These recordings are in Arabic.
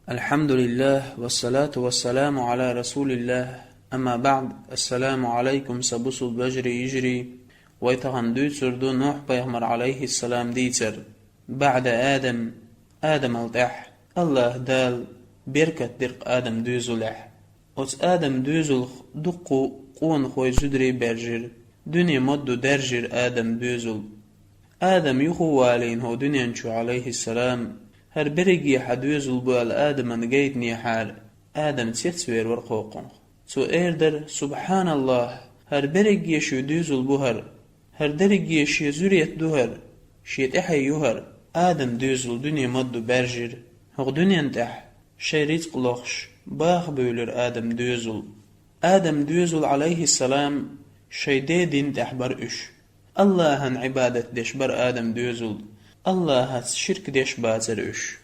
الحمد لله والصلاة والسلام على رسول الله. أما بعد، السلام عليكم. سبسو بجري يجري ويتغن دوتر دو نوح بيغمر عليه السلام ديتر بعد آدم التح الله دال بركة درق آدم دوزلح وز آدم دوزل دقو قون خوي زدري برجر دنيا مدو درجر آدم دوزل آدم يخو والين هو دنيا نشو عليه السلام هر برقي حدوزل بوال آدم جيت نيحار آدم تسير ورقوقن سو ايردر سبحان الله هر برقي شو دوزل بوهر هر درقي شي زوريت دوهر شيت احي يوهر آدم دوزل دنيا مدو برجر هو دنيا انتح شي رزق لخش باخ بولر آدم دوزل عليه السلام شي دين تحبر اش الله هن عبادة ديش بر آدم دوزل الله هات شرك ديش باتر اش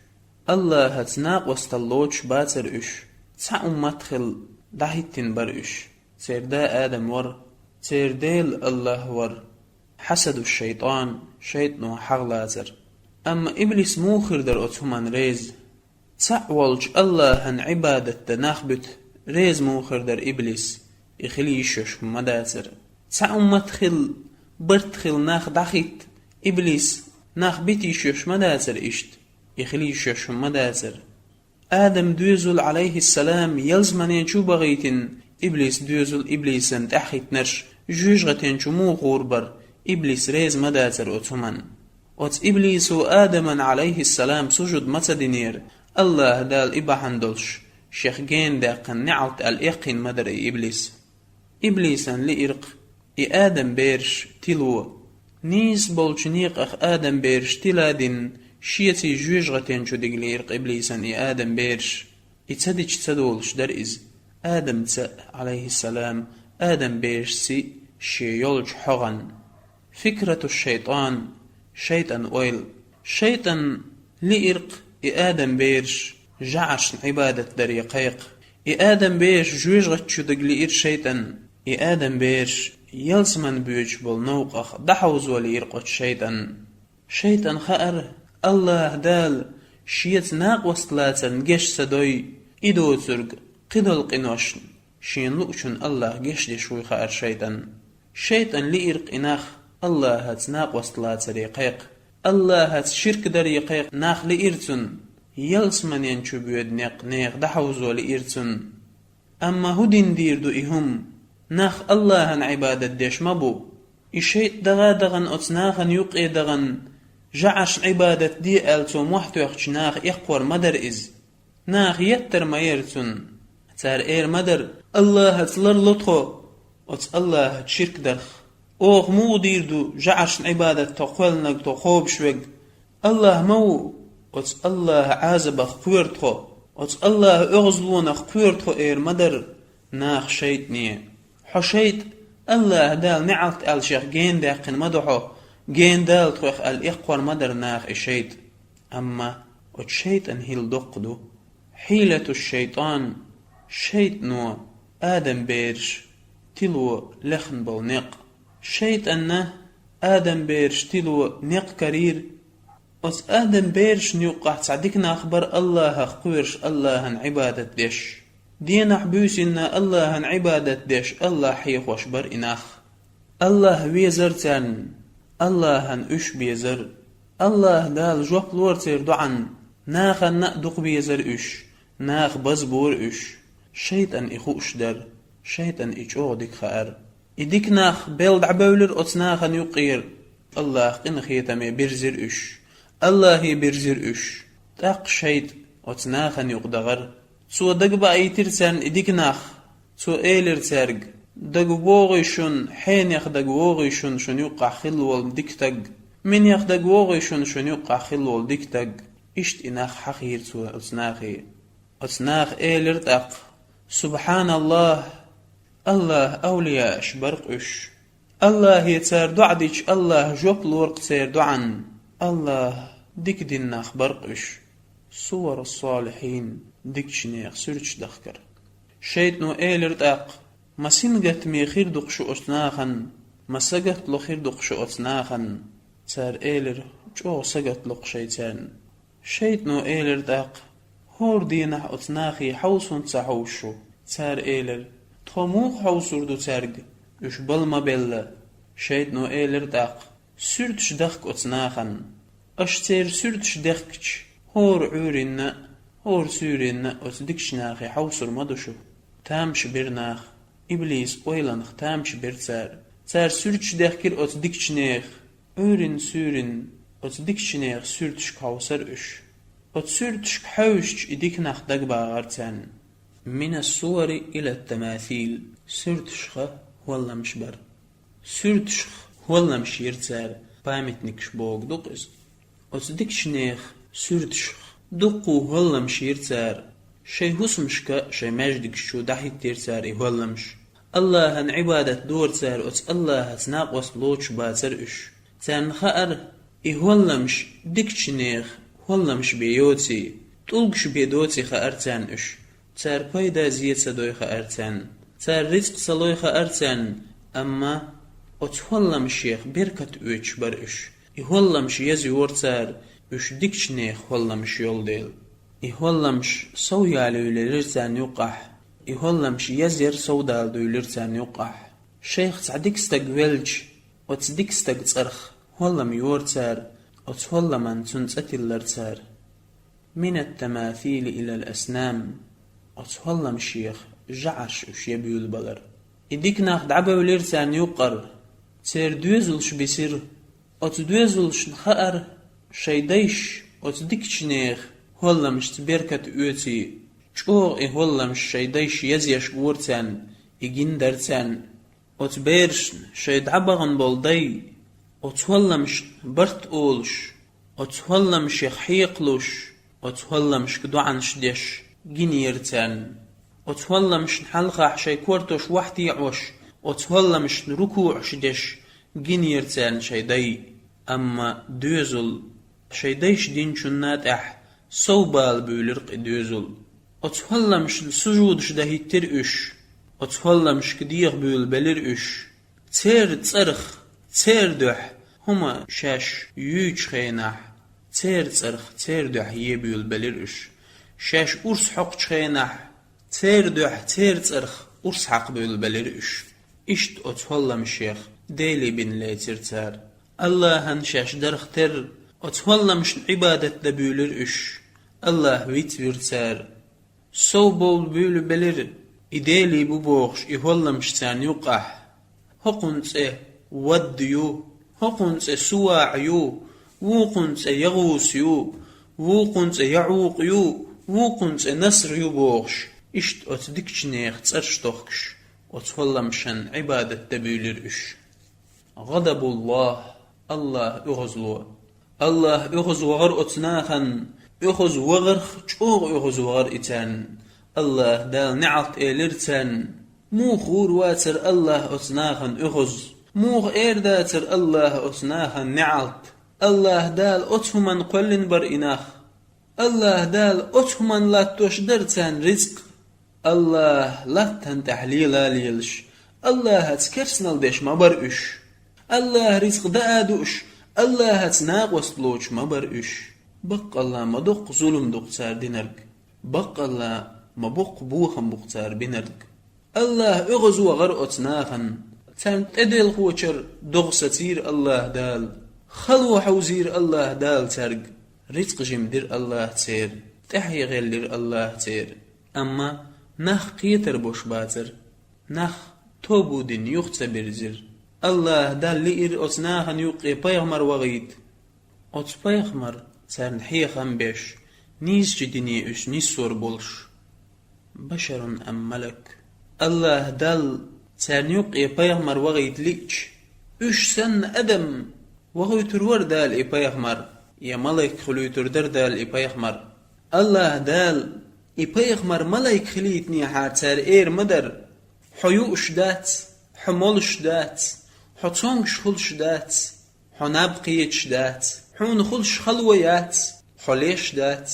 الله هات ناق وستلوش باتر اش تسع مدخل دهيتن بر اش تير دا آدم ور تير ديل الله ور حسد الشيطان شيطنو حغلاتر أما إبليس موخر در أتهمان ريز تسع والج الله هن عبادة ناخبت ريز موخر در إبليس يخليشش مداتر تسع مدخل برتخل ناخ دخيت إبليس ناخ بيتيشش مداتر إشت يخليشش مداتر آدم دوزل عليه السلام يلزمنين شو بغيتن إبليس دوزل إبليسن تحيت نرش جوجغتين شو مو غوربر إبليس ريز مداتر أتهمان وت إبليس آدم عليه السلام سجد متدنير الله دال إبا هندلش شيخ جين داقن نعلت الإقين مدر إبليسا لإرق آدم بيرش تلو نيس بولشنيق أخ آدم بيرش تلادن شيتي جوجغتين شو دقل إرق إبليسا آدم بيرش إتسدج تدولش در إز آدم عليه السلام آدم بيرش سي شي يولج حغن فكرة الشيطان شيطان أويل شيطان لإرق آدم بيرش جعش عبادة دريقيق آدم بيرش جوجغت شو دقل إر شيطان آدم بيرش يلسمن بيوش بالنوق أخ دحوز وليرقت شيطان خأر الله دال شيت ناق وصلاتن جش سدوي إدو ترق قدل قنوشن شين لؤشن الله جش دي شوي خأر شيطان لإرق إناخ الله هات ناق وصلات ريقيق الله هات شرك دريقيق ناخ لإرتن يلسمن ينشو بيود نيق دحوز ولإرتن أما هدين دير دو إهم ناخ الله هن عبادة ديش مبو إشيت دغن أتناخن يقئ دغن جعش عبادة دي ألتو محتو يخش ناخ يقور مدر إز ناخ يتر ما يرتن تار إير مدر الله هتلر لطخو أت الله هت شرك درخ أوغ مو ديردو جعش عبادة تقولنك تخوب شوق الله مو أت الله عازبخ قويرتخو أت الله أغزلونخ قويرتخو إير مدر ناخ شيطنية حشيت الله دال نعلت الشيخ جين داقن مدحو جين دال تخوخ الإقوار مدر ناخ إشيت أما وتشيطان هيل دقدو حيلة الشيطان شيطنو آدم بيرش تلو لخن بالنق شيطان آدم بيرش تلو نق كرير وس آدم بيرش نيوقع تصدقنا أخبر الله قويرش الله هن عبادة ديش دين حبوس إن الله هن عبادة ديش الله حيخ وشبر إناخ الله ويزرتن الله هن أش بيزر الله دال جوب لورتر دعن ناخ نقدق بيزر أش ناخ بزبور أش شيطان إخوش در شيطان إجودك خار إديك ناخ بيلد عبولر أتناخ يقير الله قن خيتمي برزر أش الله برزر أش تاق شيط أتناخ يقدغر سو دقبا ايترسان إديك ناخ سو ايلر تارق دقوغيشون حين يخدق وغيشون شن يقع خلوال ديكتاق من يخدق وغيشون شن يقع خلوال ديكتاق اشت إناخ حقير سو أتناخ ايلر تاق سبحان الله الله أولياء برقش الله يتار دعدش الله جوب الورق تار دعن الله ديك ديناخ برقش صور الصالحين ديكشنيخ سرچ دخكر شيطنو ايلر تاق مسينغت مي خير دقشو أتناخن مساقت لو خير دقشو أتناخن تار ايلر جو ساقت لق شيطان شيطنو ايلر تاق هور دينح أتناخي حوصن تحوشو تار إيلر تموخ حوصردو تارج إش بالما بلا شيد نو إيلر داق سرتش دخك أتناخن أشتير سرتش دخكش هور عورنا هور سورنا أتدكش ناخي حوصر مدشو تامش برناخ إبليس أويلانخ تامش برتار تار سرتش دخكر أتدكش ناخ عورن سورن أتدكش ناخ سرتش كوسر إش أتسرتش حوشش إديك ناخ دقبا غارتان من الصور إلى التماثيل سرتشخ والله مشبر سرتشخ والله مشيرتار بامتنكش بوغ دقس أتدكش ناخ سرتشخ دقو والله مشيرتار شي هسمشك شي ماجدك شو دحي تيرتار والله مش الله هن عبادة دور تار أت الله هتناق وصلوش باتر إش تان خأر والله مش دكش ناخ والله مش بيوتي تلقش بيدوتي خأرتان إش تار بايدا زيت سدوي خأرتان تار رزق صلوي خأرتان أما أتولى مشيخ بركة أوش برش والله مش يزي ورتار إش دكش نيخ والله مش يولديل والله مش صويا ليلرتان يقح والله مش يزير صودال دويلرتان يقح شيخ تعديك استقبلج وتصديك استقصرخ والله ميورتار أتولى من تنتأتي اللرتار من التماثيل إلى الأسنام أتولى مشيخ جعش وش يبيو البلر إديك ناخد عبا وليرتان يقر تير دوزلش بسير أتدوزلش نخأر شيديش أتديكش نيخ والله مش تبركة أوتي شوغ والله مش شيديش يزيش قورتان إجندرتان أتبيرش شيد عبغن بولدي أتولى مش برت أولش أتولى مش يخيقلوش أتولى مش كدوعنش ديش جنيرتان أتولى مش نحلقح شي كورتوش وحدي عوش أتولى مش نركوعش ديش جنيرتان شيدي أما دوزل شيديش دين شنات أح صوبال بولرق دوزل أتولى مش السجودش دهي ترقش أتولى مش كديغ بول بلرقش تير تصرخ تير دح هما شاش يوج خيناح تير تصرخ تير دح يبيول بلرقش شاش أرس حق خيناح تير دح تير تصرخ أرس حق بول بلرقش إشت أتولى مشيخ ديلي بن ليتر تار الله هنشاش درخ تر أتولى مش عبادة دبولرقش الله ويتبير تار صوبول بول بلر إديلي ببوغش إهولى مش تان يقح هقنت وديو هقنت سواعيو وقنت يغوسيو وقنت يعوقيو وقنت نصر يبوغش إشت أتدكش نيخ تسرشتوخش أتولى مشان عبادة دبولرقش غضب الله أغزلو الله أغز وغر أتناخن أغز وغر چوغ أغز وغر إتان الله دال نعط إلرتان موخ ورواتر الله أتناخن أغز موخ إرداتر الله أتناخن نعط الله دال أتهمن قلن بر إناخ الله دال أتهمن لا تشدرتان رزق الله لا تنتحليلا ليلش الله هتكرسنال ديش ما برقش الله رزق دادوش الله هتناق وصلوش ما برقش بق الله ما دق ظلم دقتار دينرك بق الله ما بق بوخم بقتار بينرك الله اغزو غر اتناخن تم تدل خوشر دغ ستير الله دال خلو حوزير الله دال ترق رزق جمدر الله تير تحيي غير الله تير أما نخ قيتر بوش باتر نخ توبو دين يخت برزر الله دال لئر أتناخن يقي بيغمر وغيد أت بيغمر سارن حيخم بيش نيس جديني اش نيس سور بولش بشر أم ملك الله دال سارن يقي بيغمر وغيد ليش اش سن أدم وغيتر وردال إي بيغمر يا ملك خلويتر دردال إي بيغمر الله دال إي بيغمر ملك خليتني حاتر إير مدر حيوش دات حمولش دات حطونش خلش دات حنابقيتش دات حون خلش خلويات حليش دات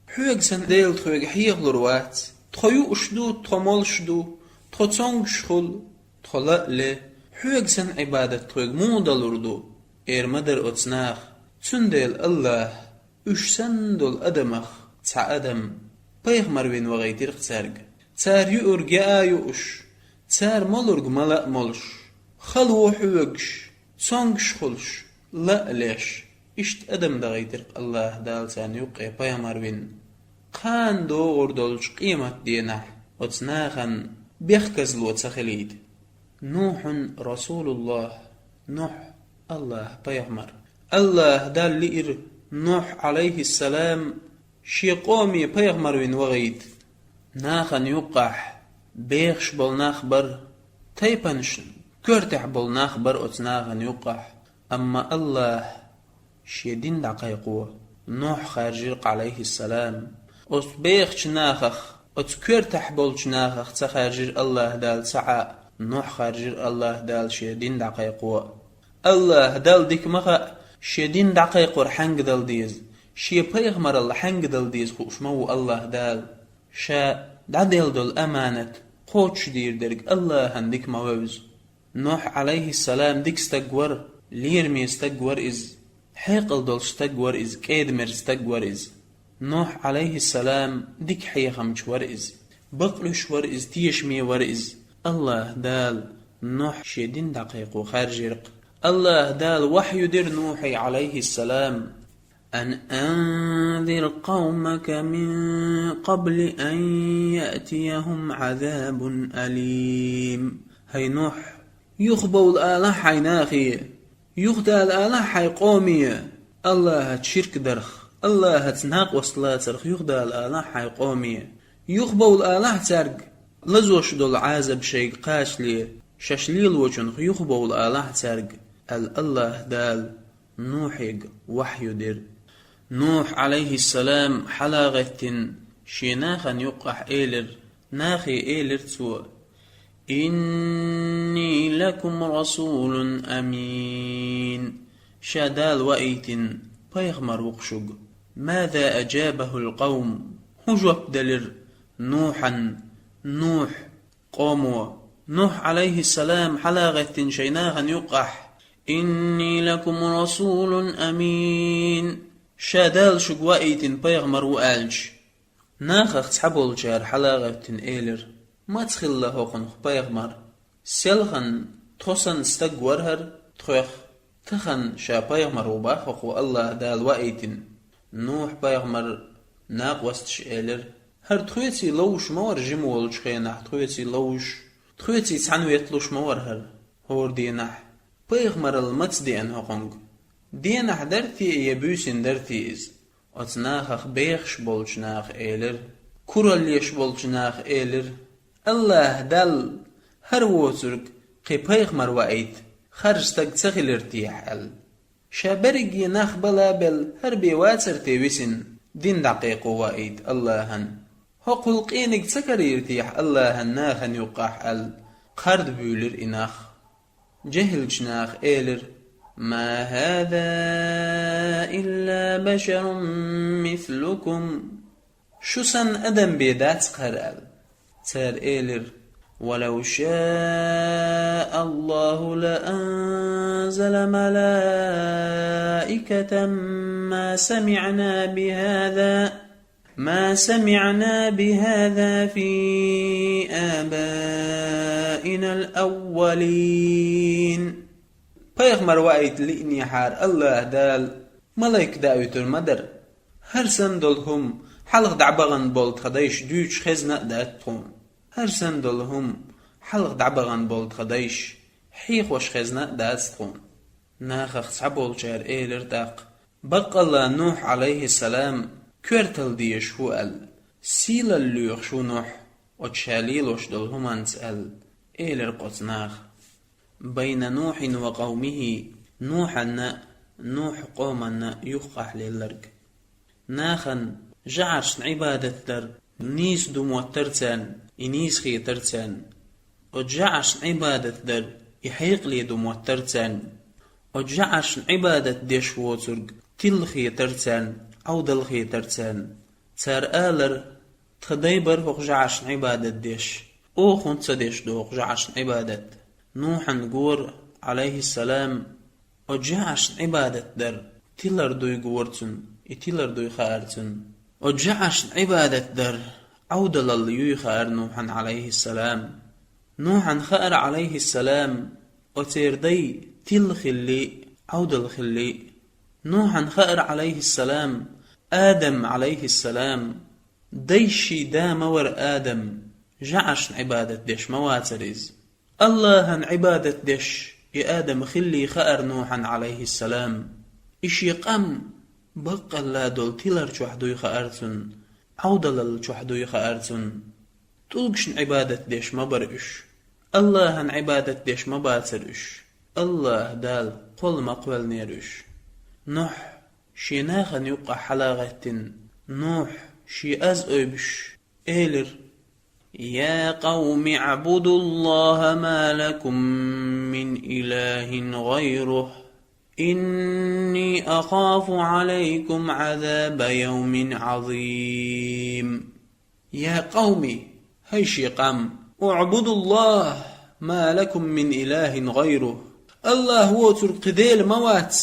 حوغ سنديل تخوغ حيغ لروات تخيوش دو تخمولش دو تخطونش خل تخلق حوغ سن عبادة تخوغ مودلور دو إير مدر أتناخ سنديل الله اش سندل أدمخ تع أدم Peygamber bin vagaytir qsarg. Tsar yurga yush. Tsar molurg mala molsh. Khalwo hüvgş. Songş khulş. La lesh. İşt adam da gaytir Allah dal san yuqe Peygamber bin. Kan doğur dolç kıymat diyena. Otsnahan bihkazlu tsakhlid. Nuhun Rasulullah. Nuh Allah Peygamber. Allah dal liir Nuh aleyhisselam شي قومي بيغمر وين وغيد ناخن يقح بيخش بول ناخبر تيبنشن كرتح بول ناخبر اتناخن يقح أما الله شي دين دقيقو نوح خارجيق عليه السلام أس بيخش ناخخ أت كرتح بولش ناخخ تخارجير الله دال سعى نوح خارجير الله دال شي دين دقيقو الله دال ديك مخا شي دين دقيقو رحنق دال ديز شي بيغمر الله حنق دل ديز خوشمو الله دال شا دادل دل أمانة قوتش دير درق الله هندك مووز نوح عليه السلام ديك استقور ليرمي استقور إز حيقل دل استقور إز كيدمر استقور إز نوح عليه السلام ديك حيخم شور إز بقلش ور إز تيشمي ور إز الله دال نوح شيدين دقيق وخارج رق الله دال وحي دير نوحي عليه السلام أن أنذر قومك من قبل أن يأتيهم عذاب أليم هاي نوح يخبو الآلة حيناخي يخدى الآلة حي قومي الله تشرك درخ الله تناق وصلا ترخ يخدى الآلة حي قومي يخبو الآلة ترق لزوش دول عازب شيء قاشلي ششليل وجنخ يخبو الآلة ترق الله دال نوحيق وحي دير نوح عليه السلام حلاغة شيناخا يقح إيلر ناخي إيلر تسوى إني لكم رسول أمين شادال وإيت بيغمر وقشق ماذا أجابه القوم هجوب دلر نوحا نوح قوموا نوح عليه السلام حلاغة شيناخا يقح إني لكم رسول أمين شادال شقوائيتن بيغمر وآلج ناخخ تحبول جار حلاغتن إيلر ما تخل له قنخ بيغمر سيلخن تخصن استقورهر تخيخ تخن شا بيغمر وباخخ الله دال وائيتن نوح بيغمر ناق وستش إيلر هر تخويتي لوش مور جمول جخينح تخويتي لوش تخويتي تعنو يطلوش مور هر هور دينح بيغمر المتس دي انه قنق دينح درتي يبوسن درتي إز أتناخخ بيخش بولشناخ إيلر كوراليش بولشناخ إيلر الله دل هر ووترك قي بيغمر وعيد خرجتك تغيل ارتيح ال شابرق يناخ بلا بل هر بيواتر تيوسن دين دقيق وعيد اللهن هقل قينك تكر يرتيح اللهن ناخن يقاح ال قرد بيولر إناخ جهل جناخ إيلر ما هذا إلا بشر مثلكم شو سن أدم بيدات قرال تار إيلر ولو شاء الله لأنزل ملائكة ما سمعنا بهذا في آبائنا الأولين بيغمر وعيد لإني حار الله دال ملايك داويت المدر هرسن دولهم حلق دعبغن بولت خدايش دوش خزنة داتهم هرسن دولهم حلق دعبغن بولت خدايش حيخ وش خزنة داتهم ناخخ سعبول جار إيلر داق بق الله نوح عليه السلام كورتل ديش هو ال سيل اللوخ شو نوح وتشاليل وش دولهم انسأل إيلر قطناخ بين نوح وقومه نوح قومنا يقح للرق ناخن جعرش عبادة در نيس دموترتان إنيس خيترتان وجعرش عبادة در يحيق لي دموترتان وجعرش عبادة ديش ووترق تل خيترتان أو دل خيترتان تار آلر تخديبر هو جعرش عبادة ديش أو خنت ديش دوغ جعرش عبادة نوح نقور عليه السلام وجعش عبادة در تلر دوي قورتن تلر دوي خارتن وجعش عبادة در عودل اللي خير نوحا عليه السلام. نوحا خير عليه السلام وتيردي تلخلي عودل خلي. نوحا خير عليه السلام آدم عليه السلام ديشي دا مور آدم جعش عبادة ديش مواترز الله عبادة ديش يا آدم خلي خير نوحا عليه السلام إش يقام بقى لا دول تلر جوحدو يخيرتن عودل الجوحدو يخيرتن تلقشن عبادة ديش مبرئش الله عبادة ديش مباترش الله دال قل مقبل نيرش نوح شي ناخن يبقى حلاغة نوح شي أزئبش إيلر يا قوم اعبدوا الله ما لكم من إله غيره إني أخاف عليكم عذاب يوم عظيم. يا قومي هيشي قام اعبدوا الله ما لكم من إله غيره الله هو ترقديل موات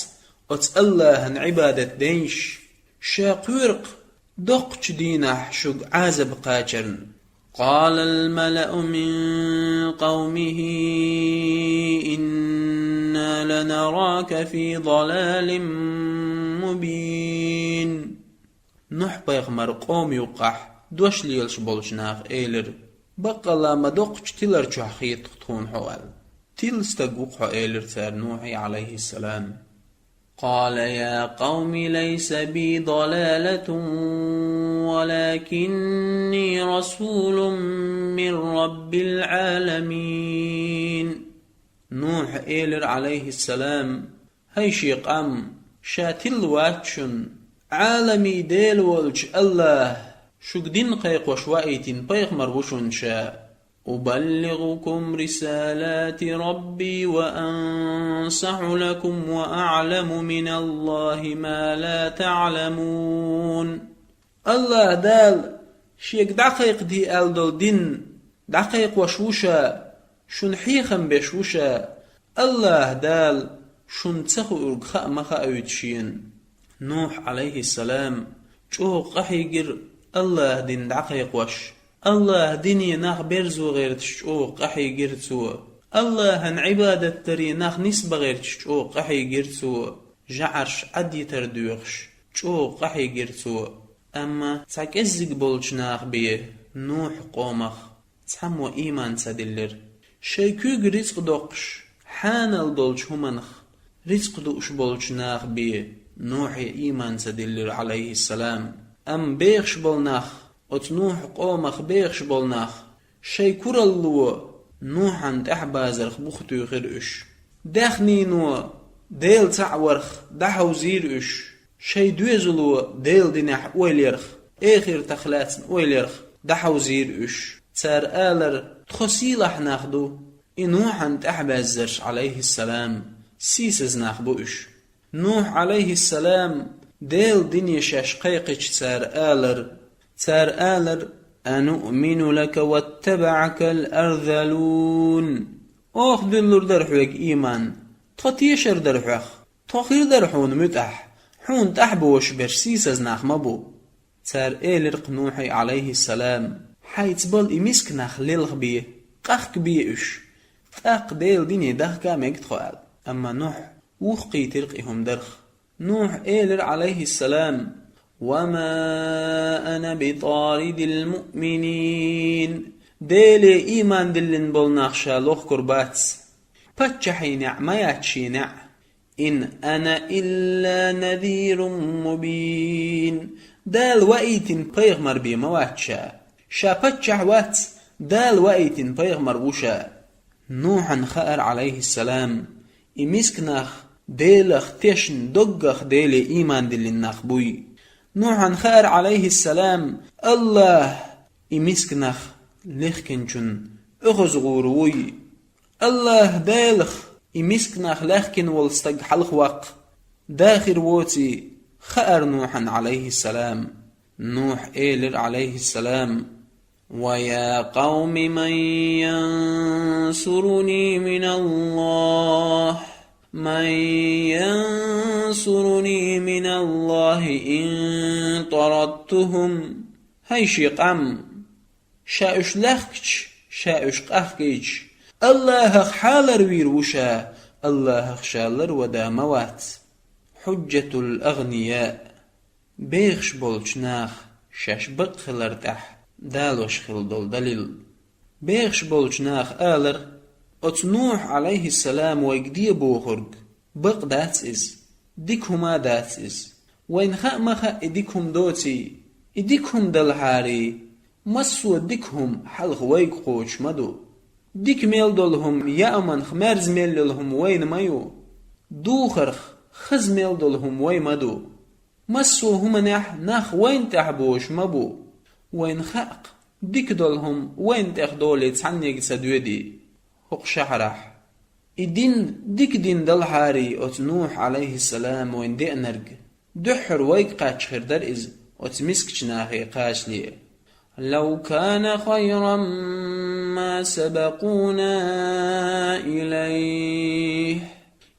أت الله عبادة دينش شاقورق دقش دينح شق عازب قاجرن. قال الملأ من قومه إنا لنراك في ضلال مبين. نوح بيغمر قوم يقح دوش ليلش بولشناغ إيلر بقى لا مدقش تلر جحخيط تخون حوال تلستقوق إيلر تار نوحي عليه السلام. قال يا قوم ليس بي ضلالة ولكني رسول من رب العالمين. نوح إيلر عليه السلام هيشي قام شاتل واتشن عالمي ديل والج الله شقدين قيق وشوائتين بيغمر وشن شاء أبلغكم رسالات ربي وأنصح لكم وأعلم من الله ما لا تعلمون. الله دال شيك دقيق دي ألدل دين دقيق وشوشا شن حيخم بشوشا الله دال شن تخو أرقخاء مخاء يتشين. نوح عليه السلام شو قحيقر الله دين دقيق وش الله ديني ناخ برزو غير تشعو قحي قرتو الله هن عبادة تري ناخ نسبة غير تشعو قحي قرتو جعرش عدي تردوخش تشعو قحي قرتو. أما تاك ازق بولش ناخ بيه نوح قومخ تحمو إيمان تدلر شيكوغ رزق دوقش حانل دولش همنخ رزق دوش بولش ناخ بيه نوحي إيمان تدلر عليه السلام. أم بيخش بولناخ ات نوح قومخ بيخش بولناخ شي كورلو نوح عند احبازرخ بوختو يخرش داخنينو ديل تعورخ دحو زيرش شي دوزلو ديل دينح ويليرخ اخر تخلاتن ويليرخ دحو زيرش تار آلر تخسيلح ناخدو نوح عند احبازرش عليه السلام سيسز ناخبوش. نوح عليه السلام ديل دنيا شاشقيقش تار آلر تار آلر أنؤمن لك واتبعك الأرذلون. أخ دلور درحوك إيمان تطيشر درحوخ تخير درحون متح حون تحبو وشبرش سيسز ناخ مبو. تار آلر قنوحي عليه السلام حيث بل إمسك ناخ للغ بيه قخك بيهش تاق ديل ديني ده كاميك تخوال. أما نوح وخقي ترقيهم درخ. نوح آلر عليه السلام وما أنا بطارد المؤمنين ديلي إيمان دلن بولناخشا لوخ كربات باتشحي نعمياتشي نع إن أنا إلا نذير مبين دال وقيتن بيغمر بمواتشا شا باتشح وات دال وقيتن بيغمر وشا. نوحا خائر عليه السلام إمسكناخ ديلخ تشن دقخ ديلي إيمان دلن ناخبوي. نوحا خير عليه السلام الله إمسكنخ لخكنشن أخذ غوروي الله دالخ إمسكنخ لخكن والستق حلق وق داخر ووتي خير نوحا عليه السلام. نوح إيلر عليه السلام ويا قوم من ينصرني من الله من ينصرني من الله إن طردتهم. هيشي قام شاوش لخكش شاوش قخكيش الله حالر ويروشا الله شالر ودا موات حجة الأغنياء بيخش بولشناخ شاش بقخلرتح دالوش خلدول دليل بيخش بولشناخ آلر ات نوح عليه السلام ويقدي بوخرج بق داتس إز ديكهما داتس إز وين خأمخا إديكهم دوتي إديكهم دلحاري مسو ديكهم حلق ويق قوش مدو ديك ميل دولهم يأمن خمرز ميل لهم وين مايو دوخرخ خز ميل دولهم وين مدو مسو هم نخ وين تحبوش مبو وين خاق ديك دولهم وين تخدولي تسعنيك سدودي حق شحرح إدين ديك دين دلحاري أت نوح عليه السلام وين دي أنرق دحر ويق قاتش خردر إز أت مسكش ناخي قاش لي لو كان خيرا ما سبقونا إليه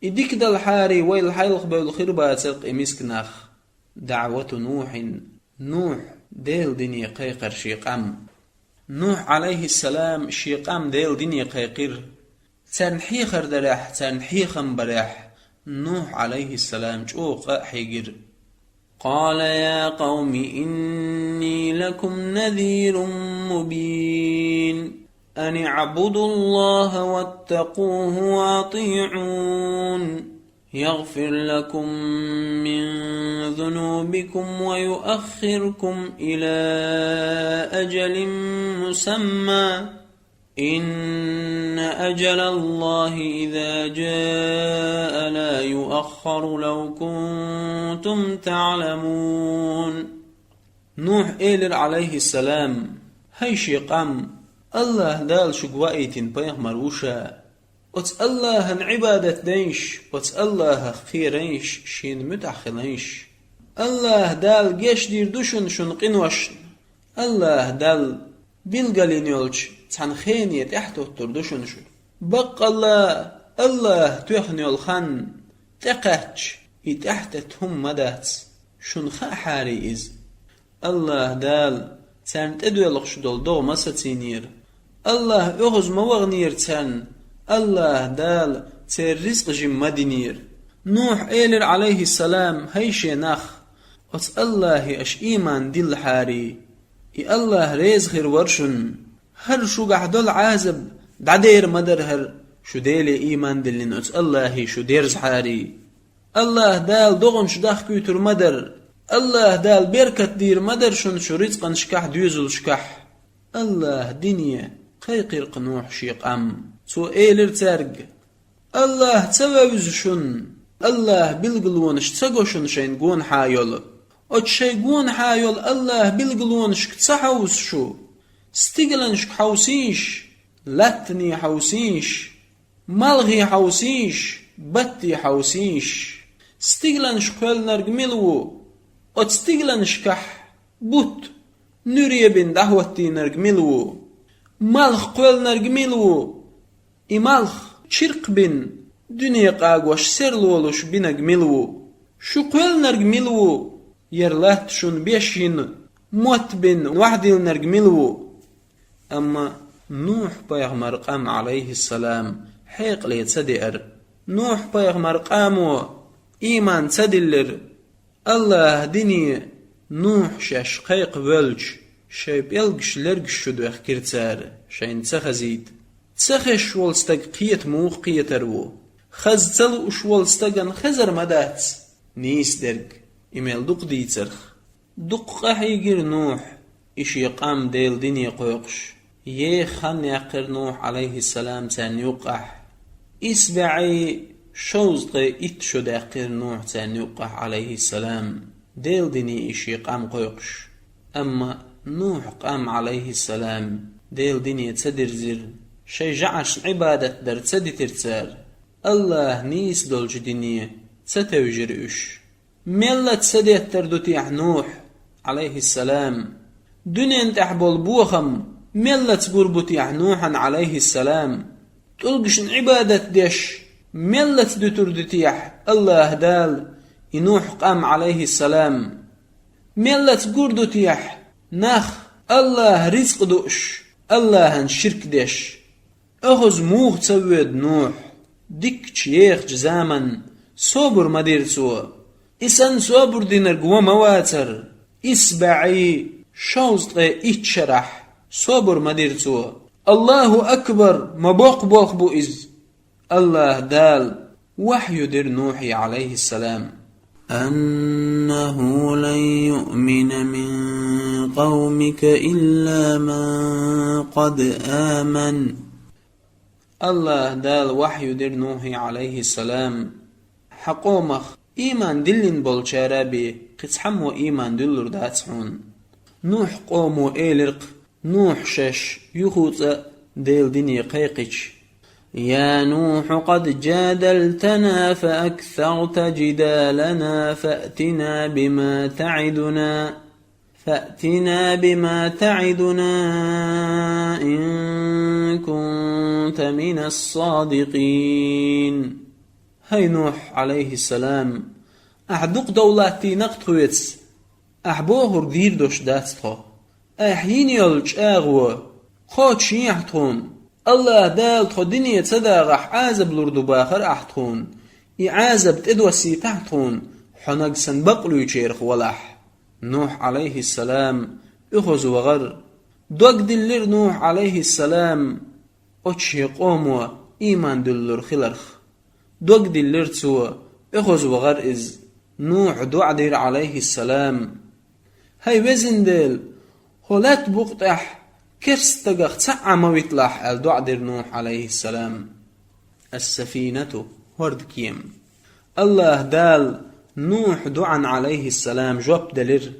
إديك دلحاري ويل حيلق بالخير باتلق إمسكناخ دعوة نوح ديل دنيا قيقر شيقام نوح عليه السلام شيقام ديل دنيا قيقر تنحيخر درح تنحيخم برح نوح عليه السلام جوق حيقر قال يا قوم إني لكم نذير مبين أن اعبدوا الله واتقوه واطيعون يغفر لكم من ذنوبكم ويؤخركم إلى أجل مسمى إن أجل الله إذا جاء لا يؤخر لو كنتم تعلمون نوح إيلر عليه السلام هيشي قام الله دال شقوائتين بيغمر وشا وت الله عبادة ديش وت الله خيريش شين متأخليش الله دال جيش دير دوشن شن قنوش الله دال بيلغالين يولش تنخيني تحت التردوشن شو بق الله تخني الخن تقاتش تحت تهم مدات شن خاحاري إز الله دال تان تدولقش دول دو مساتينير الله أغز موغنير تان الله دال تير رزق جم مدينير نوح إيلر عليه السلام هيشي نخ وت الله أش إيمان دل حاري إي الله ريز خير ورشن هر شو قحدول عازب دعدير مدر هر شو ديلي إيمان دلين وت الله شو دير زحاري الله دال دوغن شداخ كيوتر مدر الله دال بيركت دير مدر شو رزقن شكح ديوزل شكح الله دنيا قيقر قنوح شيق تو إيلر ترق الله تواوز شن الله بالقلونش تساقوشن شين قون حايول أتشي قون حايول الله بالقلونش كتسحوز شو استقلنش حوسيش لاتني حوسيش ملغي حوسيش بطي حوسيش استقلنش قول نرقملو أتستقلنش كح بوت نوري بن دهوتي نرقملو ملغ قول نرقملو إمالخ شرق بن دنيا قاقوش سرلولوش بنقملو شو قول نرقملو يرلات شون بيشين موت بن وحدي نرقملو أما نوح بيغمر قام عليه السلام حيق لي تدئر نوح بيغمر قامو إيمان تدلر الله دنيا نوح شاش قيق بلج شايب يلقش لرقش شدو اخكرتار شاين تخزيد تسخش والستق قيت موخ قيترو خز تلو والستقن خزر مدات نيس درق إميل دق ديترخ دق قحيقر نوح إش يقام ديل دنيا قيقش يخن يقر نوح عليه السلام تان يقح إسبعي شوزغي إتشد يقر نوح تان يقح عليه السلام ديل دنيا إش يقام قيقش أما نوح قام عليه السلام ديل دنيا تدرزر شي جعش عبادة در تدي ترتار الله نيس دولج دنيا تتوجرئش ملة سديت تردوتي نوح عليه السلام دنيا تحبول بوخم ملة قربتي نوحا عليه السلام تلقش عبادة ديش ملة تردوتي الله دال نوح قام عليه السلام ملة قردوتي نخ الله رزق دوش الله شرك دش اخذ موغ تسود نوح ديك شيخ جزامن صبر مدير سوا إسان صبر دينر قوة مواتر إسبعي شوزق إتشرح صبر مدير سوا الله أكبر مبوق بوخ بو إز الله دال وحي در نوحي عليه السلام أنه لن يؤمن من قومك إلا من قد آمن الله دال وحي در نوحي عليه السلام حقومخ إيمان دلين بولشارابي قتحمو إيمان دلور داتسحون نوح قومو إيلرق نوح شش يخوص ديل ديني قيقش يا نوح قد جادلتنا فأكثرت جدالنا فأتنا بما تعدنا إن كنت من الصادقين هاي نوح عليه السلام أحدق دولاتي نقطويتس أحبوهر دير دوش داتسخو أحيين يلج أغوى خوش يحتون الله دال تخدني تصداغح عازب لردو باخر أحتون إعازب تدوسي تحتون حنق سنبقلو يشيرخ ولح نوح عليه السلام اخذ وغر دوك دلر نوح عليه السلام أتشي قوموا إيمان دلر خلرخ دوك دلر تسوا اخذ وغر إز نوح دعدر عليه السلام هاي وزن دل خلات بقطح كرستقخ تسعى مويتلح الدعدر نوح عليه السلام السفينة هردكيم الله دال نوح دعا عليه السلام جواب دلر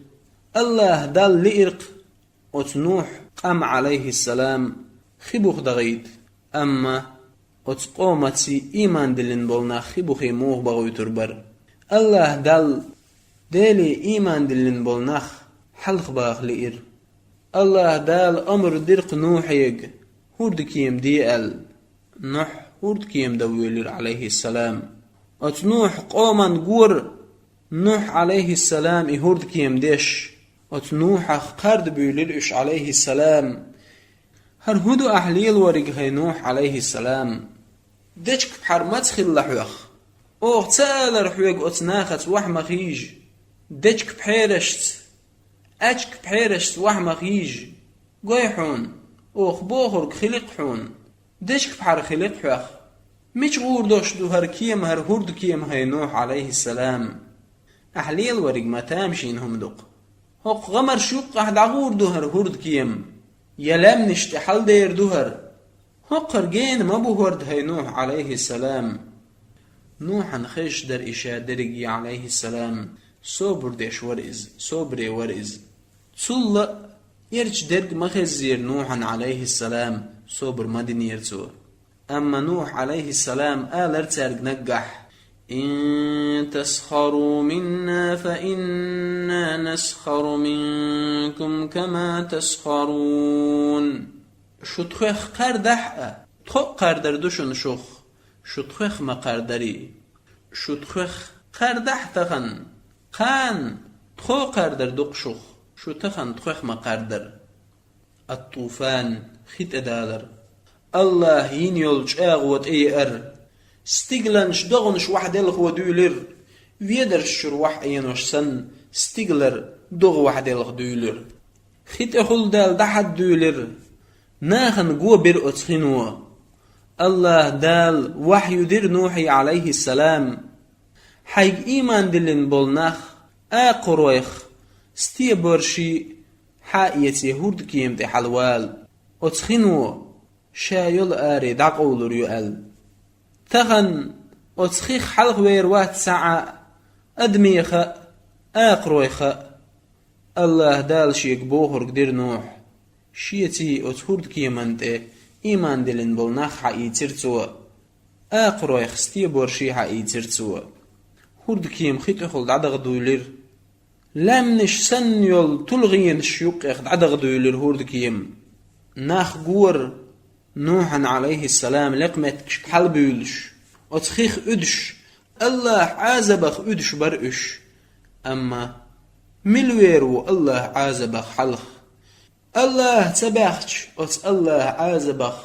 الله دال لإرق أت نوح قام عليه السلام خبوخ دغيد أما أت قومتي إيمان دلن بولنا خبوخي موه بغوي تربر الله دال دالي إيمان دلن بولناخ حلق باخ لإر الله دال أمر درق نوح يق هردكيم ديال نوح هردكيم دويلر عليه السلام أت نوح قوما قور نوح عليه السلام هردكيم ديش أت نوح قرد بيلرش عليه السلام هر هدو أحليل ورق هي نوح عليه السلام ديشك بحرمت خل لحوخ أوه تسال رحوق أتناخت وحمخيج ديشك بحيرشت أجك بحيرشت وحمخيج قويحون أوه بوخرق خلقحون ديشك بحر خلقحوخ مش غور دوش دو هر كيم هر هرد كيم هي نوح عليه السلام أحليل ورق ما تامشين هم دق هق غمر شوق أحد عغور دو هر هرد كيم يلام نشتحل دير دوهر هق رجين ما بوهرد هي نوح عليه السلام نوح نخش در إشاء درقي عليه السلام صبر ديش ورئز صبري ورئز صلى يرش درق مخزير نوح عليه السلام صبر مدن يرسو أما نوح عليه السلام ارترق نقح إن تسخروا منا فإنا نسخر منكم كما تسخرون شتخخ قردح تخو قردر دوشن شخ شتخخ ما قردري شتخخ قردح تخن قان تخو قردر دقشخ شتخن تخخ ما قردر الطوفان خيت أدالر الله ين يلج أغوت ستيغلنش دغنش واحد الخو دويلر ويدرش شروح أينوش سن ستيغلر دغ واحد الخ دويلر خيت أخل دال دحد دويلر ناخن قوة بر أتخنوا الله دال وحي در نوحي عليه السلام حيق إيمان دلن بولناخ آقرويخ ستيبرشي حائيتي هورد كيمتي حلوال أتخنوا شايل آري دقولر يؤل تخن أتخيخ حلق ويروات ساعة أدميخ آقرويخ الله دال شيك بوهر قدر نوح شيتي أتهورد كيمانتي إيمان دلن بولناخ حقي ترتوا آقرويخ ستيبرشي حقي ترتوا هورد كيم خيط أخل دعدغ دويلر لامنش سن يول تلغين الشيوق يخد عدغ دويلر هورد كيم ناخ قور نوحا عليه السلام لقمت حل بيولش أتخيخ أدش الله عازبخ أدش برأش أما ملويرو الله عازبخ حلخ الله تباخش أت الله عازبخ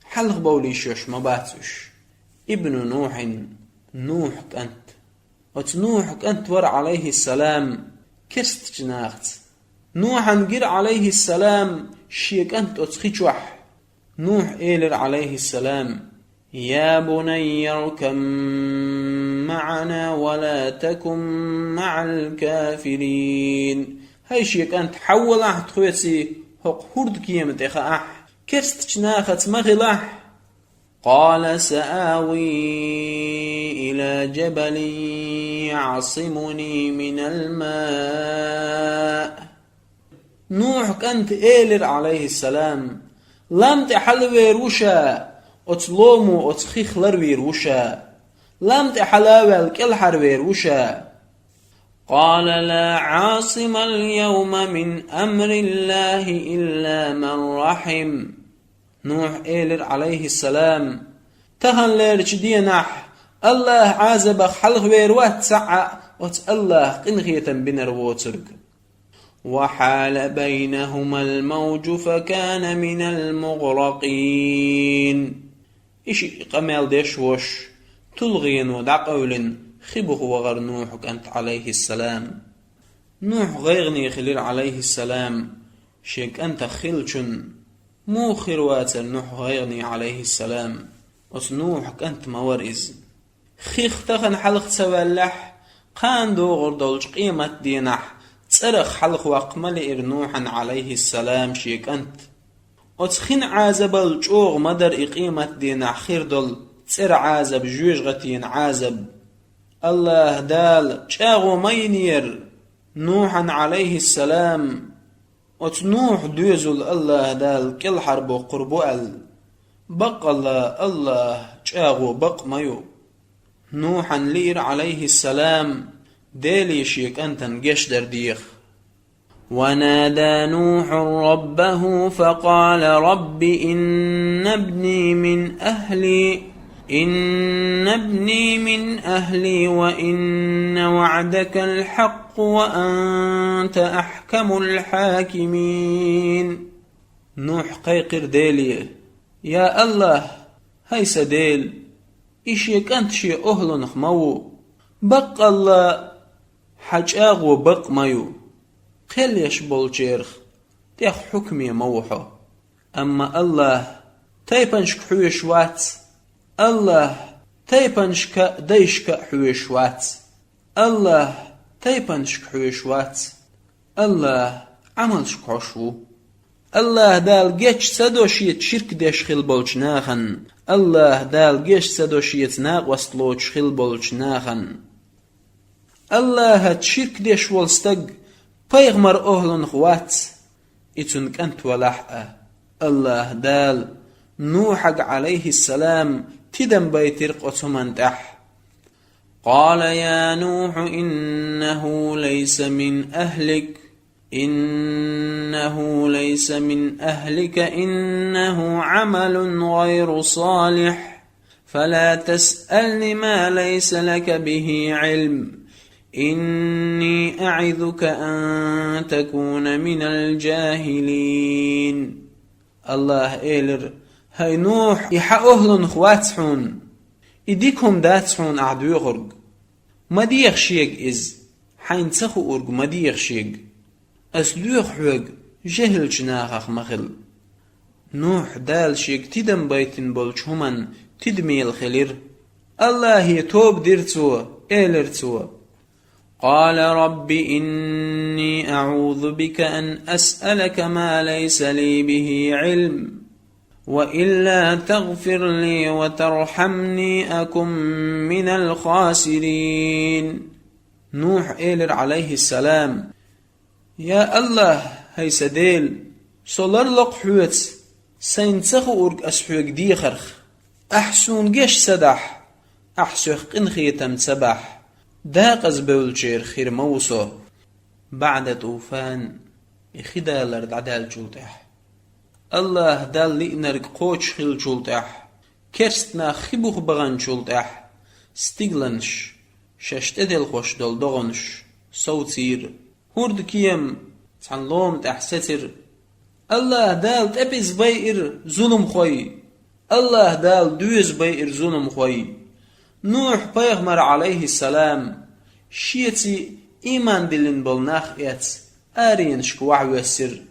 حلق بولي شوش مباتوش ابن نوح نوح أنت أت نوح أنت ور عليه السلام كست جناخت نوح انجر عليه السلام شيك أنت أتخيشوح نوح إيلر عليه السلام يا بني اركب معنا ولا تكن مع الكافرين هاي شيك أنت حول أحد خويتي هق هرد كيمت إخا أح كرست جناخت مغلح قال سآوي إلى جبل يعصمني من الماء نوح كانت إيلر عليه السلام لم تحل ويروشا أتلومو أتخيخ لر ويروشا لم تحلاوي الكلحر ويروشا قال لا عاصم اليوم من أمر الله إلا من رحم نوح إيلر عليه السلام تهن ليرش دينح الله عازب خلق ويروات سعى وت الله قنغية بنرووترك وحال بينهما الموج فكان من المغرقين إشي قمال ديشوش تلغين ودعقول خبه وغر نوح كانت عليه السلام نوح غيغني خليل عليه السلام شيك أنت خلشن مو خيرواتر نوح غيغني عليه السلام نوح كانت مورئز خيخ تخن حلق تولح قان دوغر دولش قيمة دينح تصرخ حلق وقمل نوحا عليه السلام شيك أنت وتخين عازب الجوغ مدر إقيمة دينح خير دول تصر عازب جوج غتين عازب الله دال شاغو مينير نوحا عليه السلام وتنوح دوزل الله دال كل حرب قربوال بق الله شاغو بق ميو نوحا لير عليه السلام ديلي شيك أنت نجش درديخ ونادى نوح ربه فقال رب إن ابني من أهلي وإن وعدك الحق وأنت أحكم الحاكمين نوح قيقر ديلي يا الله هيس ديل إشيك أنت شي أهل نخمو بق الله حجاغ وبق مايو خليش بولجيرخ تيخ حكمي موحو أما الله تيبنشك حويش وات الله تيبنشك ديشك حويش وات الله تيبنشك حويش وات الله عملشك عشو الله دال جيش سدوشيت شرك ديش خيل بولجناخن الله دال جيش سدوشيت ناق وستلوش خيل بولجناخن الله تشرك ديش والستق بيغمر أهل نخوات إتنك أنت ولحقة الله دال نوحك عليه السلام تدم بيترق أتمن تح قال يا نوح إنه ليس من أهلك إنه عمل غير صالح فلا تسألني ما ليس لك به علم إني أعذك أن تكون من الجاهلين الله إيلر هاي نوح يحا أهل نخواتحون إديكم داتحون أعدو غرق ما ديخ شيق إز حين تخو أرق ما ديخ شيق أسلوخ حوق جهل جناخ مخل نوح دال شيق تدم بيتن بولش همن تدمي الخلير الله يتوب ديرتو إيلرتو قال رب إني أعوذ بك أن أسألك ما ليس لي به علم وإلا تغفر لي وترحمني أكن من الخاسرين نوح إيلر عليه السلام يا الله هاي سديل صلر لق حوت سينتخو أرق أسحوك ديخرخ أحسون جيش سدح أحسوخ قنخي تمتسبح داقز بولشير خير موسو بعد طوفان إخدا لرد عدال جولتح الله دال لئنرق قوش خيل جولتح كرستنا خبوخ بغان جولتح ستيغلنش ششت ادل خوش دول دغنش صوتير هورد كيم تعنلوم تحستر الله دال تبز بير ظلم خوي الله دال دوز بير ظلم خوي نوح پیغمبر عليه السلام شيتي إيمان دلن بولناخ إيت آرين شكوع وسر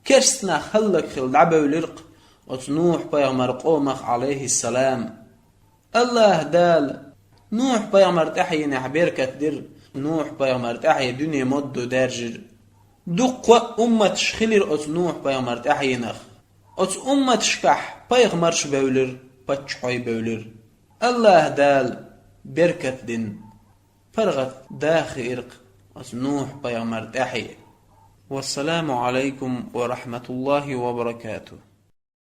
كرستنا خلق خل عبولرق أت نوح پیغمبر قومخ عليه السلام الله دال نوح پیغمبر تحيي نحبير كتدر نوح پیغمبر تحيي دنيا مدو درجر دق أمة شخلر أت نوح پیغمبر تحيي نخ أت أمة شكح پیغمبر شبولر بچحوي بولر الله دال بركت دن فرغت داخل إرق أت نوح پیغمبر تحيي والسلام عليكم ورحمة الله وبركاته.